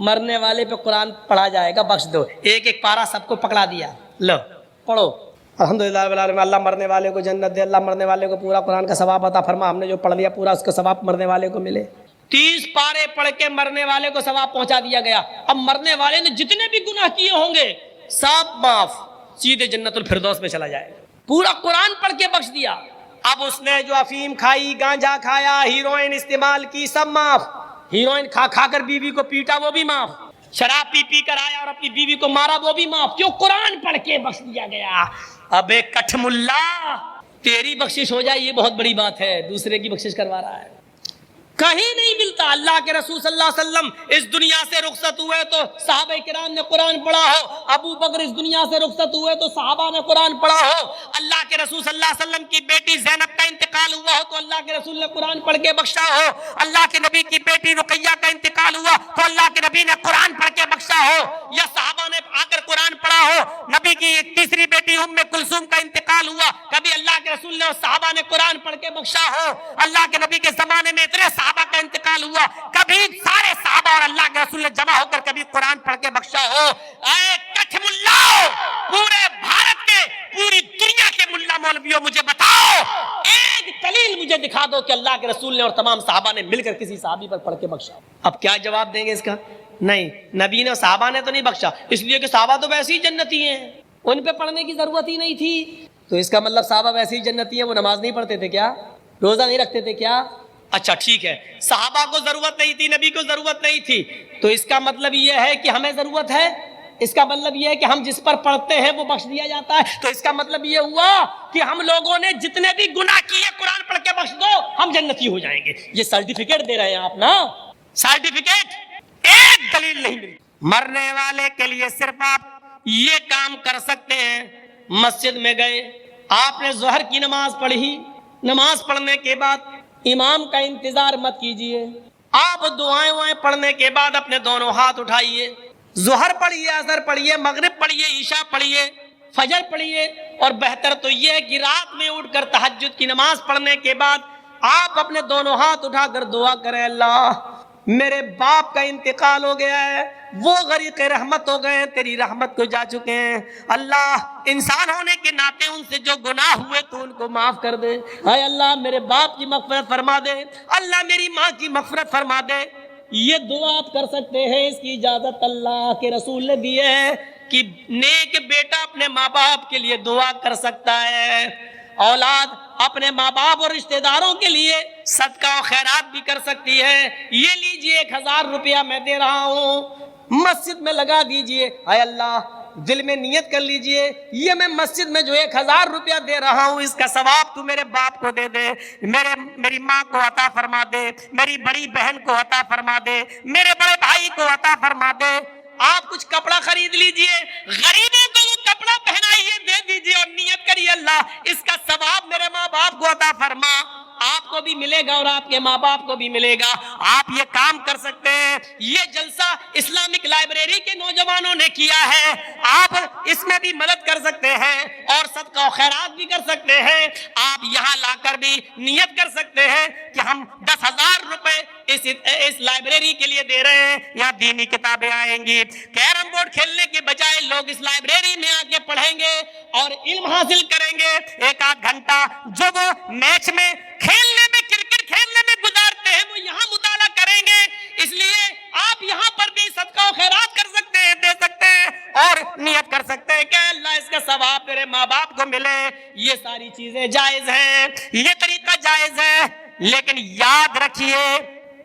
مرنے والے پہ قرآن پڑھا جائے گا، بخش دو. ایک ایک پارا سب کو پکڑا دیا، لو پڑھو. الحمدللہ رب العالمین. اللہ مرنے والے کو جنت دے، اللہ مرنے والے کو پورا قرآن کا ثواب عطا فرما. ہم نے جو پڑھ لیا پورا اس کا ثواب مرنے والے کو ملے. 30 پارے پڑھ کے مرنے والے کو ثواب پہنچا دیا گیا. اب مرنے والے نے جتنے بھی گناہ کیے ہوں گے سب معاف، سیدھے جنت الفردوس میں چلا جائے. پورا قرآن پڑھ کے بخش دیا. اب اس نے جو افیم کھائی، گانجا کھایا، ہیروئن استعمال کی، سب معاف. ہیروئن کھا کھا کر بیوی کو پیٹا، وہ بھی معاف. شراب پی پی کر آیا اور اپنی بیوی کو مارا، وہ بھی معاف. کیوں؟ قرآن پڑھ کے بخش دیا گیا. اب ایک کٹھ ملا تیری بخشش ہو جائے یہ بہت بڑی بات ہے، دوسرے کی بخشش کروا رہا ہے. کہیں نہیں ملتا. اللہ کے رسول صلی اللہ علیہ وسلم اس دنیا سے رخصت ہوئے تو صحابہ کرام نے قرآن پڑھا ہو. ابو بکر اس دنیا سے رخصت ہوئے تو صحابہ نے قرآن پڑھا ہو. اللہ کے رسول صلی اللہ علیہ وسلم کی بیٹی زینب کا انتقال ہوا ہو تو اللہ کے رسول نے قرآن پڑھ کے بخشا ہو. اللہ کے نبی کی بیٹی رقیہ کا انتقال ہوا تو اللہ کے نبی نے قرآن پڑھ کے بخشا ہو. یا صحابہ نے آ کر قرآن پڑھا ہو. نبی کی تیسری بیٹی ام کلثوم کا انتقال ہوا، کبھی اللہ کے رسول نے اور صحابہ نے قرآن پڑھ کے بخشا ہو. اللہ کے نبی کے زمانے میں اتنے صحابہ کا انتقال ہوا، کبھی سارے صحابہ اور اللہ کے رسول نے جمع ہو کر کبھی قرآن پڑھ کے بخشا ہو. اے کٹھ ملاؤ، پورے بھارت کے، پوری دنیا کے ملا مولویوں، مجھے بتاؤ ایک دلیل مجھے دکھا دو کہ اللہ کے رسول نے اور تمام صحابہ نے مل کر کسی صحابی پر پڑھ کے بخشا. اب کیا جواب دیں گے اس کا؟ نہیں، نبی نے اور صحابہ نے تو نہیں بخشا، اس لیے کہ صحابہ تو ویسے ہی جنتی ہیں، ان پہ پڑھنے کی ضرورت ہی نہیں تھی. تو اس کا مطلب صحابہ ویسے ہی جنتی ہیں، وہ نماز نہیں پڑھتے تھے کیا؟ روزہ نہیں رکھتے تھے کیا؟ اچھا ٹھیک ہے، صحابہ کو ضرورت نہیں تھی، نبی کو ضرورت نہیں تھی، تو اس کا مطلب یہ ہے کہ ہمیں ضرورت ہے. اس کا مطلب یہ ہے کہ ہم جس پر پڑھتے ہیں وہ بخش دیا جاتا ہے. تو اس کا مطلب یہ ہوا کہ ہم لوگوں نے جتنے بھی گناہ کیے قرآن پڑھ کے بخش دو، ہم جنتی ہو جائیں گے. یہ سرٹیفکیٹ دے رہے ہیں آپ نا، سرٹیفکیٹ. ایک دلیل نہیں ملی. مرنے والے کے لیے صرف آپ یہ کام کر سکتے ہیں، مسجد میں گئے، آپ نے ظہر کی نماز پڑھی، نماز پڑھنے کے بعد امام کا انتظار مت کیجئے. آپ دعائیں وائیں پڑھنے کے بعد اپنے دونوں ہاتھ اٹھائیے، ظہر پڑھیے، عصر پڑھیے، مغرب پڑھیے، عشاء پڑھیے، فجر پڑھیے. اور بہتر تو یہ ہے کہ رات میں اٹھ کر تہجد کی نماز پڑھنے کے بعد آپ اپنے دونوں ہاتھ اٹھا کر دعا کریں، اللہ میرے باپ کا انتقال ہو گیا ہے، وہ غریق رحمت ہو گئے ہیں، تیری رحمت کو جا چکے ہیں. اللہ انسان ہونے کے ناطے ان سے جو گناہ ہوئے تو ان کو معاف کر دے. اے اللہ میرے باپ کی مغفرت فرما دے، اللہ میری ماں کی مغفرت فرما دے. یہ دعا آپ کر سکتے ہیں. اس کی اجازت اللہ کے رسول نے دی ہے کہ نیک بیٹا اپنے ماں باپ کے لیے دعا کر سکتا ہے، اولاد اپنے ماں باپ اور رشتہ داروں کے لیے صدقہ و خیرات بھی کر سکتی ہے. یہ لیجئے 1000 روپیہ میں دے رہا ہوں، مسجد میں لگا دیجئے. اے اللہ دل میں نیت کر لیجئے یہ میں مسجد میں جو 1000 روپیہ دے رہا ہوں اس کا ثواب تو میرے باپ کو دے دے، میری ماں کو عطا فرما دے، میری بڑی بہن کو عطا فرما دے، میرے بڑے بھائی کو عطا فرما دے. آپ کچھ کپڑا خرید لیجئے، غریبوں کو وہ کپڑا پہنائیے، دے دیجئے اور نیت کریے اللہ اس کا ثواب میرے ماں باپ کو عطا فرما. آپ کو بھی ملے گا اور آپ کے ماں باپ کو بھی ملے گا. آپ یہ کام کر سکتے ہیں. یہ جلسہ اسلامک لائبریری کے نوجوانوں نے کیا ہے، آپ اس میں بھی مدد کر سکتے ہیں اور صدقہ و خیرات بھی کر سکتے ہیں. آپ یہاں لا کر بھی نیت کر سکتے ہیں کہ ہم 10,000 روپے اس لائبریری کے لیے دے رہے ہیں، یہاں دینی کتابیں آئیں گی. کیرم بورڈ کھیلنے کے بجائے لوگ اس لائبریری میں آ کے پڑھیں گے اور علم حاصل کریں گے. 1 گھنٹہ جو وہ میچ میں کھیلنے میں، کرکٹ کھیلنے میں گزارتے ہیں وہ یہاں مطالعہ کریں گے. اس لیے آپ یہاں پر بھی صدقہ و خیرات کر سکتے ہیں، دے سکتے ہیں اور نیت کر سکتے ہیں کہ اللہ اس کا ثواب میرے ماں باپ کو ملے. یہ ساری چیزیں جائز ہیں، یہ طریقہ جائز ہے. لیکن یاد رکھیے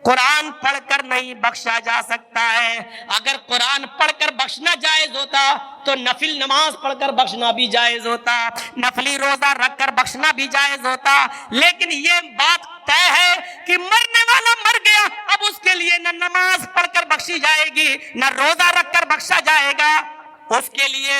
قرآن پڑھ کر نہیں بخشا جا سکتا ہے. اگر قرآن پڑھ کر بخشنا جائز ہوتا تو نفل نماز پڑھ کر بخشنا بھی جائز ہوتا، نفلی روزہ رکھ کر بخشنا بھی جائز ہوتا. لیکن یہ بات طے ہے کہ مرنے والا مر گیا، اب اس کے لیے نہ نماز پڑھ کر بخشی جائے گی نہ روزہ رکھ کر بخشا جائے گا. اس کے لیے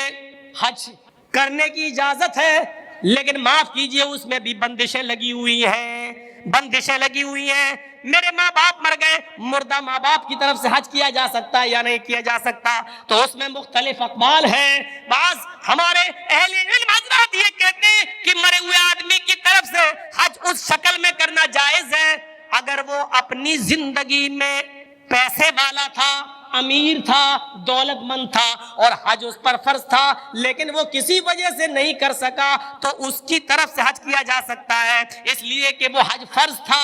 حج کرنے کی اجازت ہے لیکن معاف کیجئے اس میں بھی بندشیں لگی ہوئی ہیں، بندشیں لگی ہوئی ہیں. میرے ماں باپ مر گئے، مردہ ماں باپ کی طرف سے حج کیا جا سکتا ہے یا نہیں کیا جا سکتا؟ تو اس میں مختلف اقوال ہیں. بعض ہمارے اہل علم حضرات یہ کہتے ہیں کہ مرے ہوئے آدمی کی طرف سے حج اس شکل میں کرنا جائز ہے اگر وہ اپنی زندگی میں پیسے والا تھا امیر تھا, دولت مند تھا اور حج اس پر فرض تھا, لیکن وہ کسی وجہ سے نہیں کر سکا تو اس کی طرف سے حج کیا جا سکتا ہے, اس لیے کہ وہ حج فرض تھا.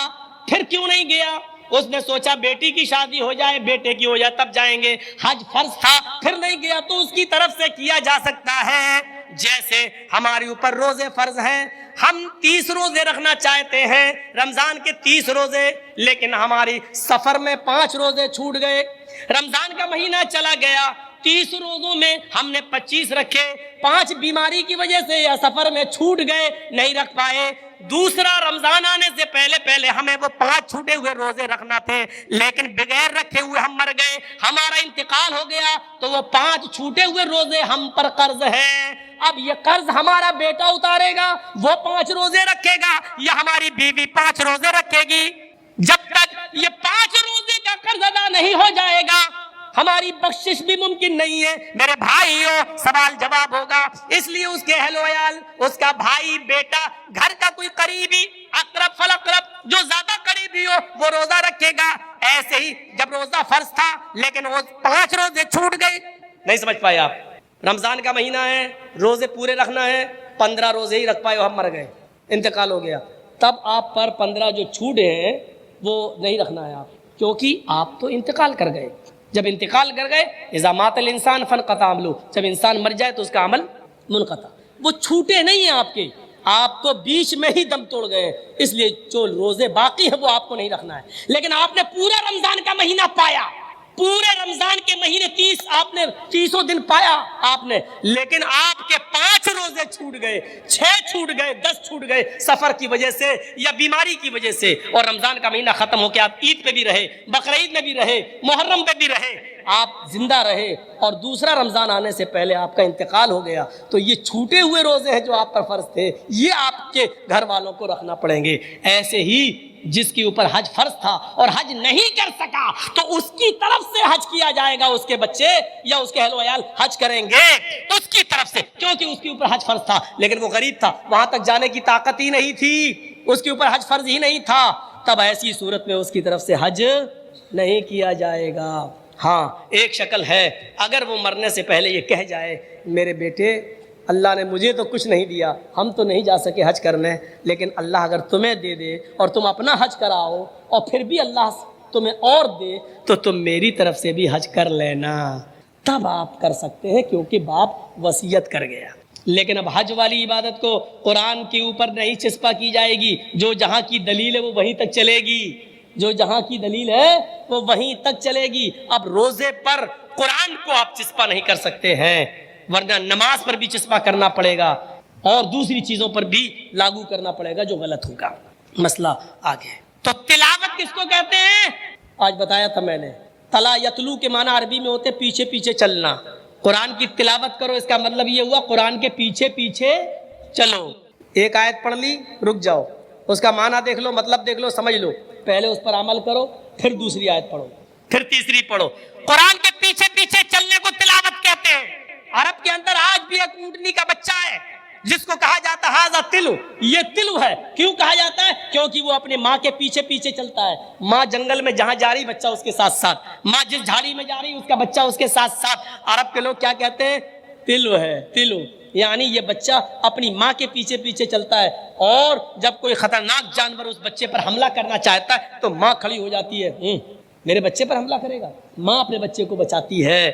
پھر کیوں نہیں گیا؟ اس نے سوچا بیٹی کی شادی ہو جائے, بیٹے کی ہو جائے تب جائیں گے. حج فرض تھا, پھر نہیں گیا تو اس کی طرف سے کیا جا سکتا ہے. جیسے ہمارے اوپر روزے فرض ہیں, ہم 30 روزے رکھنا چاہتے ہیں, رمضان کے 30 روزے, لیکن ہماری سفر میں 5 روزے چھوٹ گئے. رمضان کا مہینہ چلا گیا, 30 روزوں میں ہم نے 25 رکھے, 5 بیماری کی وجہ سے یا سفر میں چھوٹ گئے, نہیں رکھ پائے. دوسرا رمضان آنے سے پہلے ہمیں وہ 5 چھوٹے ہوئے روزے رکھنا تھے, لیکن بغیر رکھے ہوئے ہم مر گئے, ہمارا انتقال ہو گیا, تو وہ 5 چھوٹے ہوئے روزے ہم پر قرض ہے. اب یہ قرض ہمارا بیٹا اتارے گا, وہ 5 روزے رکھے گا, یا ہماری بیوی 5 روزے رکھے گی. جب تک یہ 5 روزے کا قرض ادا نہیں ہو جائے گا, ہماری بخشش بھی ممکن نہیں ہے. میرے بھائیوں, سوال جواب ہوگا. اس لیے اس کے اہل و عیال, اس کا بھائی, بیٹا, گھر کا کوئی قریبی, اقرب فالاقرب, جو زیادہ قریبی ہو وہ روزہ رکھے گا. ایسے ہی جب روزہ فرض تھا لیکن وہ 5 روزے چھوٹ گئے. نہیں سمجھ پائے آپ؟ رمضان کا مہینہ ہے, روزے پورے رکھنا ہے, 15 روزے ہی رکھ پائے, ہم مر گئے, انتقال ہو گیا, تب آپ پر 15 جو چھوٹے ہیں وہ نہیں رکھنا ہے آپ, کیونکہ آپ تو انتقال کر گئے. جب انتقال کر گئے, اذا مات الانسان فانقطع عملہ, جب انسان مر جائے تو اس کا عمل منقطع. وہ چھوٹے نہیں ہیں آپ کے, آپ تو بیچ میں ہی دم توڑ گئے, اس لیے جو روزے باقی ہیں وہ آپ کو نہیں رکھنا ہے. لیکن آپ نے پورا رمضان کا مہینہ پایا, پورے رمضان کے مہینے 30 آپ نے 30 دن پایا آپ نے, لیکن آپ کے 5 روزے چھوٹ گئے, 6 چھوٹ گئے, 10 چھوٹ گئے, سفر کی وجہ سے یا بیماری کی وجہ سے, اور رمضان کا مہینہ ختم ہو کے آپ عید پہ بھی رہے, بقرعید میں بھی رہے, محرم پہ بھی رہے, آپ زندہ رہے, اور دوسرا رمضان آنے سے پہلے آپ کا انتقال ہو گیا. تو یہ چھوٹے ہوئے روزے ہیں جو آپ پر فرض تھے, یہ آپ کے گھر والوں کو رکھنا پڑیں گے. ایسے ہی جس کے اوپر حج فرض تھا اور حج نہیں کر سکا تو اس کی طرف سے حج کیا جائے گا, اس کے بچے یا اس کے اہل و عیال حج کریں گے اس کی طرف سے, کیونکہ اس کے اوپر حج فرض تھا, لیکن وہ غریب تھا, وہاں تک جانے کی طاقت ہی نہیں تھی, اس کے اوپر حج فرض ہی نہیں تھا. تب ایسی صورت میں اس کی طرف سے حج نہیں کیا جائے گا. ہاں, ایک شکل ہے, اگر وہ مرنے سے پہلے یہ کہہ جائے میرے بیٹے اللہ نے مجھے تو کچھ نہیں دیا, ہم تو نہیں جا سکے حج کرنے, لیکن اللہ اگر تمہیں دے دے اور تم اپنا حج کراؤ اور پھر بھی اللہ تمہیں اور دے تو تم میری طرف سے بھی حج کر لینا, تب آپ کر سکتے ہیں, کیونکہ باپ وصیت کر گیا. لیکن اب حج والی عبادت کو قرآن کے اوپر نہیں چسپا کی جائے گی, جو جہاں کی دلیل ہے وہ وہیں تک چلے گی, جو جہاں کی دلیل ہے وہ وہیں تک چلے گی. اب روزے پر قرآن کو آپ چسپا نہیں کر سکتے ہیں, ورنہ نماز پر بھی چسپا کرنا پڑے گا اور دوسری چیزوں پر بھی لاگو کرنا پڑے گا جو غلط ہوگا. مسئلہ آگے. تو تلاوت کس کو کہتے ہیں؟ آج بتایا تھا میں نے, تلا یتلو کے معنی عربی میں ہوتے پیچھے پیچھے چلنا. قرآن کی تلاوت کرو, اس کا مطلب یہ ہوا قرآن کے پیچھے پیچھے چلو. ایک آیت پڑھ لی, رک جاؤ, اس کا معنی دیکھ لو, مطلب دیکھ لو, سمجھ لو, پہلے اس پر عمل کرو, پھر دوسری آیت پڑھو, پھر تیسری پڑھو. قرآن کے پیچھے پیچھے چلنے کو تلاوت کہتے ہیں. عرب کے اندر آج بھی ایک اونٹنی کا بچہ ہے جس کو کہا جاتا ہے ہاذا تلو, یہ تلو ہے. کیوں کہا جاتا ہے؟ کیونکہ وہ اپنے ماں کے پیچھے پیچھے چلتا ہے. ماں جنگل میں جہاں جا رہی بچہ اس کے ساتھ ساتھ, ماں جس جھاڑی میں جا رہی اس کا بچہ اس کے ساتھ ساتھ. عرب کے لوگ کیا کہتے ہیں؟ تلو ہے, تلو, یعنی یہ بچہ اپنی ماں کے پیچھے پیچھے چلتا ہے, اور جب کوئی خطرناک جانور اس بچے پر حملہ کرنا چاہتا ہے تو ماں کھڑی ہو جاتی ہے, میرے بچے پر حملہ کرے گا, ماں اپنے بچے کو بچاتی ہے.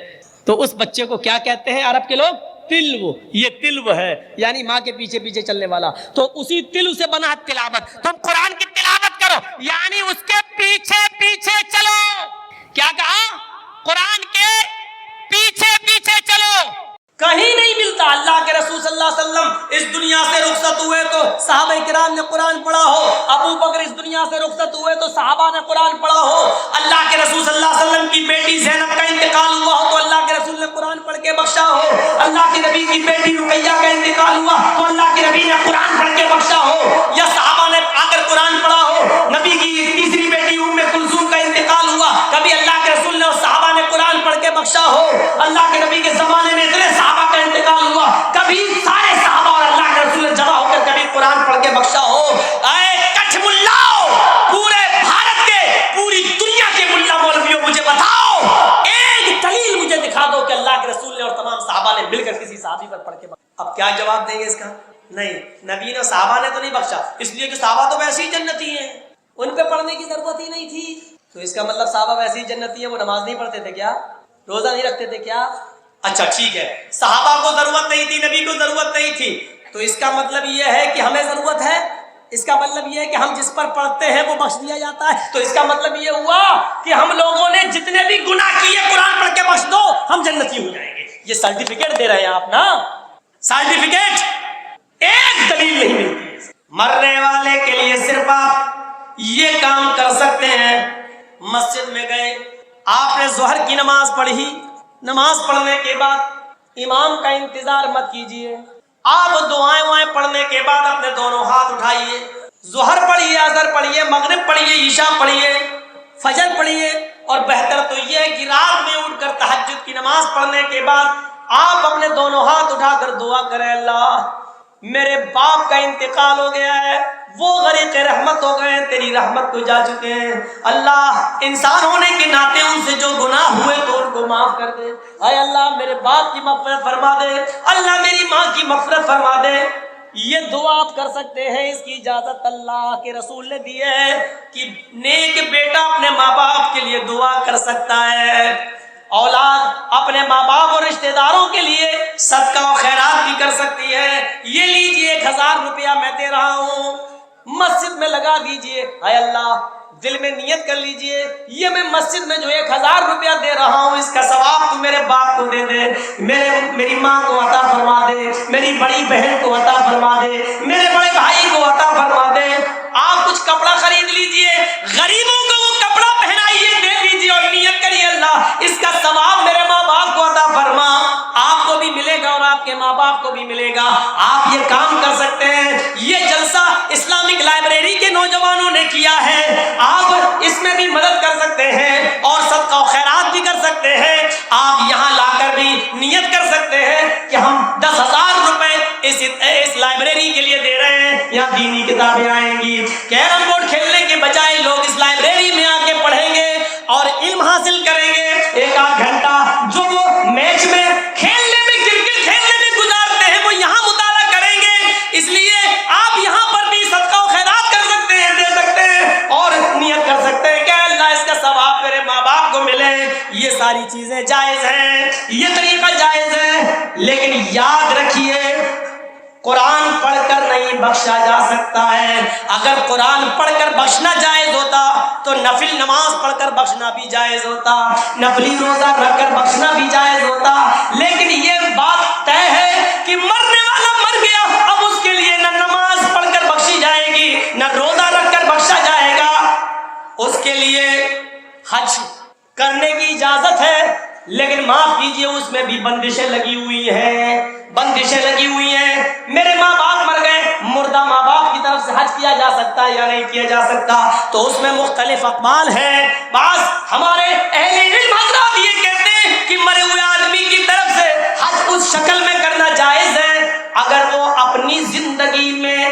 تو اس بچے کو کیا کہتے ہیں عرب کے لوگ؟ تلو. یہ تلو ہے, یعنی ماں کے پیچھے پیچھے چلنے والا. تو اسی تلو سے بنا تلاوت. تم قرآن کی تلاوت کرو, یعنی اس کے پیچھے پیچھے چلو. کیا کہا؟ قرآن کے پیچھے پیچھے چلو. کہیں نہیں ملتا. اللہ کے رسول صلی اللہ علیہ وسلم اس دنیا سے رخصت ہوئے تو صحابہ کرام نے قرآن پڑھا ہو, ابو بکر اس دنیا سے رخصت ہوئے تو صحابہ نے قرآن پڑھا ہو, اللہ کے رسول صلی اللہ علیہ وسلم کی بیٹی زینب کا انتقال ہوا ہو تو اللہ کے رسول نے قرآن پڑھ کے بخشا ہو, اللہ کے نبی کی بیٹی رقیہ کا انتقال ہوا تو اللہ کے نبی نے قرآن پڑھ کے بخشا ہو, یا صحابہ نے آ کر قرآن پڑھا ہو. نبی کی تیسری بیٹی ام کلثوم کا انتقال ہوا, کبھی اللہ کے رسول نے اور صحابہ نے قرآن پڑھ کے بخشا ہو. اللہ کے نبی کے زمانے میں اتنے صحابہ کا انتقال ہوا, کبھی سارے صحابہ اور اللہ کے رسول نے جمع ہو کر کبھی قرآن پڑھ کے بخشا ہو. اے کچھ ملاؤ, پورے بھارت کے, پوری دنیا کے ملا مولویوں, مجھے بتاؤ ایک مل کر کسی صحابی پر پڑھ کے اب کیا جواب دیں گے اس کا؟ نہیں، نبی نے صحابہ نے تو نہیں بخشا، اس لیے کہ صحابہ تو ویسے ہی جنتی ہیں، ان پہ پڑھنے کی ضرورت ہی نہیں تھی۔ تو اس کا مطلب صحابہ ویسے ہی جنتی ہیں، وہ نماز نہیں پڑھتے تھے کیا؟ روزہ نہیں رکھتے تھے کیا؟ اچھا ٹھیک ہے، صحابہ کو ضرورت نہیں تھی، نبی کو ضرورت نہیں تھی، تو اس کا مطلب یہ ہے کہ ہمیں ضرورت ہے؟ اس کا مطلب یہ ہے کہ ہم جس پر پڑھتے ہیں وہ بخش دیا جاتا ہے، تو اس کا مطلب یہ ہوا کہ ہم لوگوں نے جتنے بھی گناہ کیے قرآن پڑھ کے بخش دو ہم جنتی ہو جائیں گے۔ یہ سرٹیفکیٹ دے رہے ہیں آپ نا، سرٹیفکیٹ، ایک دلیل نہیں ملتی۔ مرنے والے کے لیے صرف آپ یہ کام کر سکتے ہیں، مسجد میں گئے، آپ نے ظہر کی نماز پڑھی، نماز پڑھنے کے بعد امام کا انتظار مت کیجیے، آپ دعائیں پڑھنے کے بعد اپنے دونوں ہاتھ اٹھائیے، ظہر پڑھیے، عصر پڑھیے، مغرب پڑھیے، عشاء پڑھیے، فجر پڑھیے، اور بہتر تو یہ ہے کہ رات میں اٹھ کر تہجد کی نماز پڑھنے کے بعد آپ اپنے دونوں ہاتھ اٹھا کر دعا کریں، اللہ میرے باپ کا انتقال ہو گیا ہے، وہ غریق رحمت ہو گئے ہیں، تیری رحمت کو جا چکے ہیں، اللہ انسان ہونے کے ناطے ان سے جو گناہ ہوئے تو ان کو معاف کر دے، اے اللہ میرے باپ کی مغفرت فرما دے، اللہ میری ماں کی مغفرت فرما دے۔ یہ دعا آپ کر سکتے ہیں، اس کی اجازت اللہ کے رسول نے دی ہے کہ نیک بیٹا اپنے ماں باپ کے لیے دعا کر سکتا ہے، اولاد اپنے ماں باپ اور رشتہ داروں کے لیے صدقہ و خیرات بھی کر سکتی ہے۔ یہ لیجئے 1000 روپیہ میں دے رہا ہوں، مسجد میں لگا دیجئے، اے اللہ دل میں نیت کر لیجئے یہ میں مسجد میں جو 1000 روپیہ دے رہا ہوں اس کا ثواب تو میرے باپ کو دے دے، میری ماں کو عطا فرما دے، میری بڑی بہن کو عطا فرما دے، میرے بڑے بھائی کو عطا فرما دے۔ آپ کچھ کپڑا خرید لیجئے، غریبوں کو وہ کپڑا پہنائیے، دے دیجئے اور نیت کریے اللہ اس کا ثواب میرے ماں باپ کو عطا فرما، آپ کو بھی ملے گا اور آپ کے ماں باپ کو بھی ملے گا۔ آپ یہ کام کر سکتے ہیں، یہ جلسہ اسلامک لائبریری کے نوجوانوں نے کیا ہے، آپ اس میں بھی مدد کر سکتے ہیں اور صدقہ و خیرات بھی کر سکتے ہیں۔ آپ یہاں لا کر بھی نیت کر سکتے ہیں کہ ہم 10,000 روپے اس لائبریری کے لیے دے رہے ہیں، یہاں دینی کتابیں آئیں گی، کیرم بورڈ کھیلنے کے بجائے لوگ اس لائبریری میں آ کے پڑھیں گے اور علم حاصل کریں گے۔ 1-8 گھنٹہ جو وہ میچ میں کھیلنے میں، کرکٹ کھیلنے میں گزارتے ہیں وہ یہاں مطالعہ کریں گے، اس لیے آپ یہاں پر بھی صدقہ و خیرات کر سکتے ہیں، دے سکتے ہیں اور نیت کر سکتے ہیں کہ اللہ اس کا ثواب میرے ماں باپ کو ملے۔ یہ ساری چیزیں جائز ہیں، یہ طریقہ جائز ہے، لیکن یاد رکھیے قرآن پڑھ کر نہیں بخشا جا سکتا ہے۔ اگر قرآن پڑھ کر بخشنا جائز ہوتا تو نفل نماز پڑھ کر بخشنا بھی جائز ہوتا، نفلی روزہ رکھ کر بخشنا بھی جائز ہوتا، لیکن یہ بات طے ہے کہ مرنے والا مر گیا، اب اس کے لیے نہ نماز پڑھ کر بخشی جائے گی نہ روزہ رکھ کر بخشا جائے گا، اس کے لیے حج کرنے کی اجازت ہے، لیکن معاف کیجئے اس میں بھی بندشیں لگی ہوئی ہیں، بندشیں لگی ہوئی ہیں۔ میرے ماں باپ مر گئے، مردہ ماں باپ کی طرف سے حج کیا جا سکتا ہے یا نہیں کیا جا سکتا؟ تو اس میں مختلف اقوال ہیں۔ بعض ہمارے اہل علم حضرات یہ کہتے ہیں کہ مرے ہوئے آدمی کی طرف سے حج اس شکل میں کرنا جائز ہے اگر وہ اپنی زندگی میں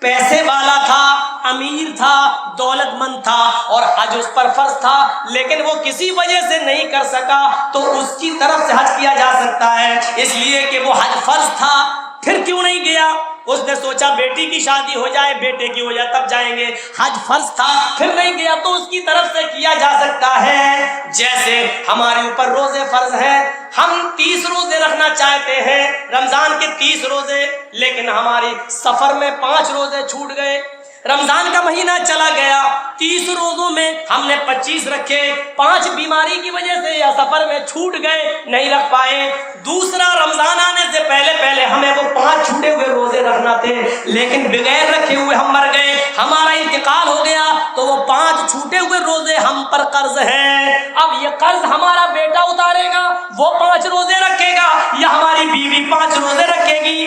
پیسے والا تھا، امیر تھا، دولت مند تھا اور حج اس پر فرض تھا، لیکن وہ کسی وجہ سے نہیں کر سکا تو اس کی طرف سے حج کیا جا سکتا ہے، اس لیے کہ وہ حج فرض تھا۔ پھر کیوں نہیں گیا؟ اس نے سوچا بیٹی کی شادی ہو جائے، بیٹے کی ہو جائے تب جائیں گے، حج فرض تھا پھر نہیں گیا تو اس کی طرف سے کیا جا سکتا ہے۔ جیسے ہمارے اوپر روزے فرض ہیں، ہم 30 روزے رکھنا چاہتے ہیں، رمضان کے 30 روزے، لیکن ہماری سفر میں 5 روزے چھوٹ گئے، رمضان کا مہینہ چلا گیا، 30 روزوں میں ہم نے 25 رکھے، 5 بیماری کی وجہ سے یا سفر میں چھوٹ گئے، نہیں رکھ پائے، دوسرا رمضان آنے سے پہلے ہمیں وہ 5 چھوٹے ہوئے روزے رکھنا تھے، لیکن بغیر رکھے ہوئے ہم مر گئے، ہمارا انتقال ہو گیا تو وہ 5 چھوٹے ہوئے روزے ہم پر قرض ہیں۔ اب یہ قرض ہمارا بیٹا اتارے گا، وہ 5 روزے رکھے گا، یا ہماری بیوی 5 روزے رکھے گی؟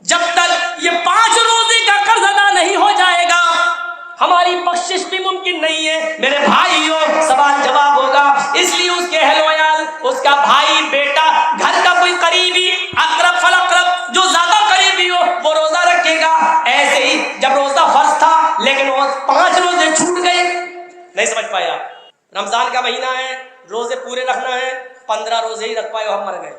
جب تک یہ 5 روزے کا قرض ادا نہیں ہو جائے گا ہماری بخشش بھی ممکن نہیں ہے۔ میرے بھائیوں سوال جواب ہوگا، اس لیے اس کے اہل و عیال، اس کا بھائی، بیٹا، گھر کا کوئی قریبی، اقرب فالاقرب جو زیادہ قریبی ہو وہ روزہ رکھے گا۔ ایسے ہی جب روزہ فرض تھا لیکن وہ 5 روزے چھوٹ گئے، نہیں سمجھ پایا، رمضان کا مہینہ ہے، روزے پورے رکھنا ہے، 15 روزے ہی رکھ پائے، ہم مر گئے،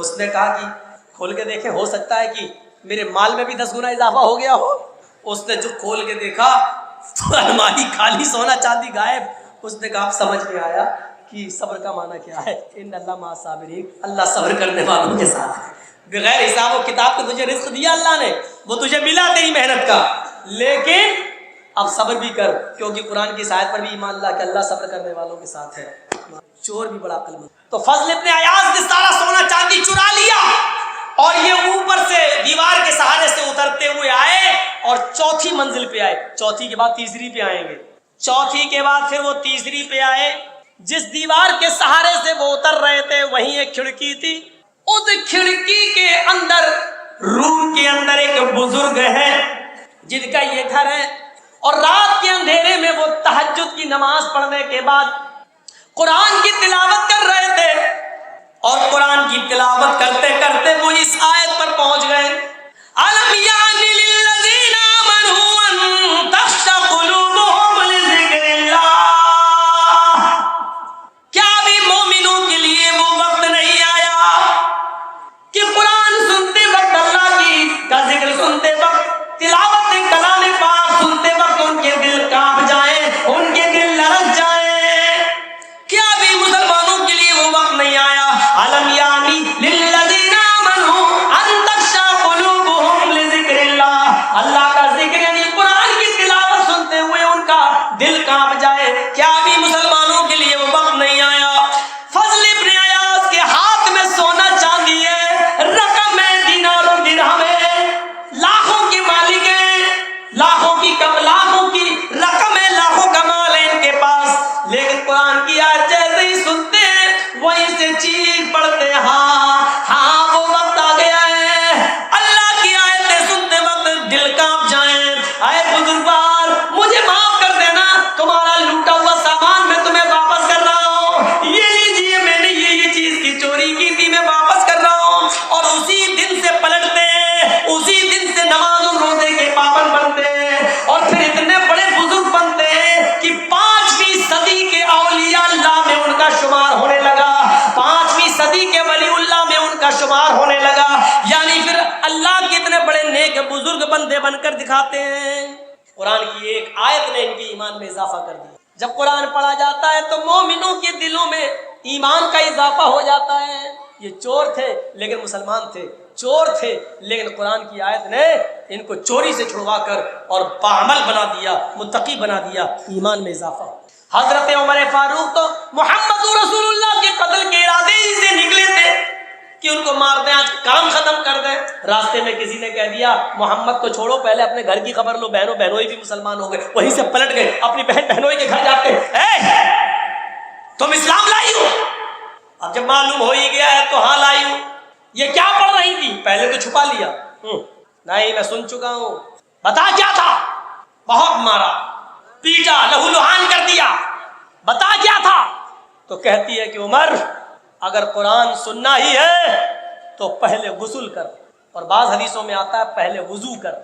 اس نے کہا کہ کھول کے دیکھیں، ہو سکتا ہے کہ میرے مال میں بھی 10 گنا اضافہ ہو گیا ہو۔ اس نے جو کھول کے دیکھا تو الماری خالی، سونا چاندی غائب۔ اس نے کہا اب سمجھ میں آیا کہ صبر کا معنی کیا ہے، ان اللہ مع الصابرین، اللہ صبر کرنے والوں کے ساتھ ہے۔ بغیر حساب و کتاب کے تجھے رزق دیا اللہ نے، وہ تجھے ملا تیری محنت کا، لیکن اب صبر بھی کر، کیونکہ قرآن کی آیت پر بھی ایمان لا کہ اللہ صبر کرنے والوں کے ساتھ ہے۔ چور بھی بڑا عقل مند۔ تو فضل ابن عیاض نے سارا سونا چاندی چرا لیا اور یہ اوپر سے دیوار کے سہارے سے اترتے ہوئے آئے اور چوتھی منزل پہ آئے۔ چوتھی کے بعد تیسری پہ آئیں گے، چوتھی کے بعد پھر وہ تیسری پہ آئے۔ جس دیوار کے سہارے سے وہ اتر رہے تھے وہیں ایک کھڑکی تھی، اس کھڑکی کے اندر روم کے اندر ایک بزرگ ہے جن کا یہ گھر ہے، اور رات کے اندھیرے میں وہ تہجد کی نماز پڑھنے کے بعد قرآن کی تلاوت کر رہے تھے، اور قرآن کی تلاوت کرتے کرتے وہ اس آیت پر پہنچ گئے، أَلَمْ يَعْنِ لِلَّذِينَ آمَنُوا أَن تَخْشَعَ قُلُوبُهُمْ لِذِكْرِ اللَّهِ، کیا بھی مومنوں کے لیے وہ وقت نہیں آیا کہ قرآن سنتے وقت، اللہ کا ذکر سنتے وقت، تلاوت کلام پاک سنتے وقت ان کے دل کانپ جائیں، ان کے دل لرز جائیں؟ کیا بھی مسلمانوں کے لیے وہ وقت نہیں آیا؟ أَلَمْ يَعْنِ لِلَّذِينَ آمَنُوا أَن تَخْشَعَ قُلُوبُهُمْ لِذِكْرِ اللَّهِ، اللہ کا ذکر یعنی قرآن کی تلاوت سنتے ہوئے ان کا دل کانپ جائے، کیا بھی مسلمانوں کے لیے وہ وقت نہیں آیا؟ فضل ابن عیاض کے ہاتھ میں سونا چاندی ہے، رقم ہے، دینار و درہم ہے، لاکھوں کے مالک ہیں، لاکھوں کی رقم ہے، لاکھوں کا مال ہے ان کے پاس، لیکن قرآن کی آیت جیسے ہی سنتے ہیں وہیں سے چیخ پڑتے، ہاں وہ وقت آ گیا ہے، اللہ کی آیتیں سنتے وقت دل کانپ جائیں، اے بزرگوار مجھے معاف کر دینا، تمہارا لوٹا ہوا سامان میں تمہیں واپس کر رہا ہوں، یہ لیجیے میں نے یہ چیز کی چوری کی تھی، میں واپس کر رہا ہوں۔ اور اسی دن سے پلٹتے ہیں، اسی دن سے نماز و روزے کے پابند بنتے ہیں، اور پھر اتنے بڑے بزرگ بنتے ہیں کہ 5ویں صدی کے اولیاء اللہ میں ان کا شمار ہونے لگا، 5ویں صدی کے ولی اللہ میں ان کا شمار ہونے لگا، یعنی پھر اللہ کے اتنے بڑے نیک بزرگ بندے بن کر دکھاتے ہیں۔ قرآن کی ایک آیت نے ان کے ایمان میں اضافہ کر دیا۔ جب قرآن پڑھا جاتا ہے تو مومنوں کے دلوں میں ایمان کا اضافہ ہو جاتا ہے۔ یہ چور تھے لیکن مسلمان تھے، چور تھے لیکن قرآن کی آیت نے ان کو چوری سے چھڑوا کر اور باعمل بنا دیا، متقی بنا دیا، ایمان میں اضافہ۔ حضرت عمر فاروق تو محمد رسول اللہ کے قتل کے ارادے ہی سے نکلے تھے کہ ان کو مار دیں، آج کام ختم کر دیں۔ راستے میں کسی نے کہہ دیا محمد کو چھوڑو، پہلے اپنے گھر کی خبر لو، بہنوئی بھی مسلمان ہو گئے، وہیں سے پلٹ گئے، اپنی بہنوئی کے گھر جاتے، تم اسلام لائی ہو؟ اب جب معلوم ہو ہی گیا ہے تو ہاں لائی ہوں۔ یہ کیا پڑھ رہی تھی؟ پہلے تو چھپا لیا، نہیں میں سن چکا ہوں، بتا کیا تھا؟ بہت مارا، پیٹا، لہو لہان کر دیا، بتا کیا تھا؟ تو کہتی ہے کہ عمر اگر قرآن سننا ہی ہے تو پہلے غسل کر، اور بعض حدیثوں میں آتا ہے پہلے وضو کر۔